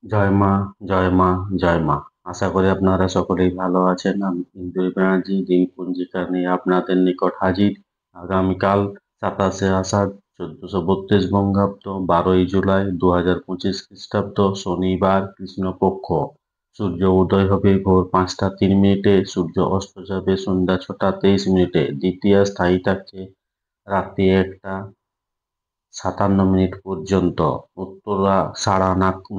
জয় মা, জয় মা, জয় মা। আশা করি আপনারা সকলেই ভালো আছেন। আমি ইন্দুরি ব্যানার্জি দিন পঞ্জিকা নিয়ে আপনাদের নিকট হাজির। আগামীকাল 27শে আষাঢ় 1432 বঙ্গাব্দ 12ই জুলাই 2025 খ্রিস্টাব্দ শনিবার কৃষ্ণপক্ষ। সূর্য উদয় হবে ভোর 5টা 3 মিনিটে, সূর্য অস্ত যাবে সন্ধ্যা 6টা 23 মিনিটে। দ্বিতীয়া স্থায়ী থাকছে রাত্রি 1টা 57 মিনিট পর্যন্ত। উত্তরা সাড়া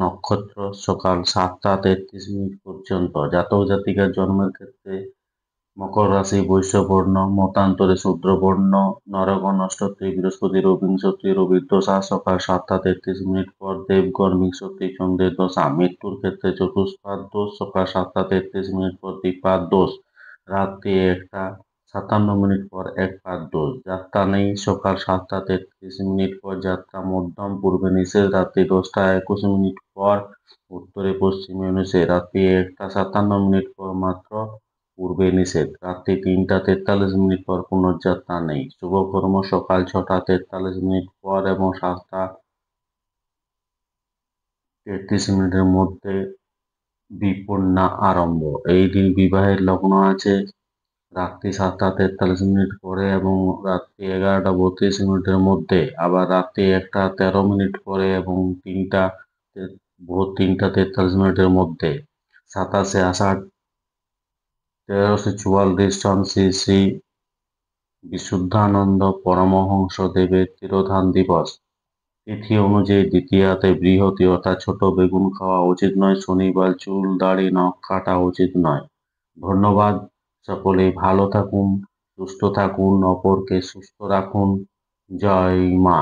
নক্ষত্র সকাল 7টা 33 মিনিট পর্যন্ত। জাতক জাতিকার জন্মের ক্ষেত্রে মকর রাশি, বৈশ্য বর্ণ, মতান্তরে শূদ্র বর্ণ, নরগণ অষ্টত্রী, বৃহস্পতি বিংশতি, রবির দশা সকাল 7টা 33 মিনিট পর, দেবগণ বিংশতি, চন্দ্রের দশা। মৃত্যুর ক্ষেত্রে চতুষ্পাদ দোষ সকাল 7টা 33 মিনিট পর, দ্বিপাদ দোষ রাত্রি 1টা 57 মিনিট পর, একপাদ দোষ। যাত্রা নেই সকাল 7টা 33 মিনিট পর, যাত্রা মধ্যম, পূর্বে নিষেধ রাত্রি 10টা 21 মিনিট পর, উত্তরে পশ্চিমে নিষেধ রাত্রি 1টা 57 মিনিট পর মাত্র, পূর্বে নিষেধ রাত্রি 3টা 43 মিনিট পর। পুনর্যাত্রা নেই। শুভকর্ম সকাল 6টা 43 মিনিট পর এবং 7টা 33 মিনিটের মধ্যে বিপন্না আরম্ভ। এই দিন বিবাহের লগ্ন আছে রাত্রি 7টা 43 মিনিট পরে এবং রাত্রি 11টা 32 মিনিটের মধ্যে, আবার রাত্রি 1টা 13 মিনিট পরে এবং ভোর 3টা 43 মিনিটের মধ্যে। 27শে আষাঢ় 1344 সন শ্রী শ্রী বিশুদ্ধানন্দ পরমহংস দেবের তিরোধান দিবস। তিথি অনুযায়ী দ্বিতীয়াতে বৃহতি অর্থাৎ ছোট বেগুন খাওয়া উচিত নয়। শনিবার চুল দাড়ি নখ কাটা উচিত নয়। ধন্যবাদ। সকলেই ভালো থাকুন, সুস্থ থাকুন, অপরকে সুস্থ রাখুন। জয় মা।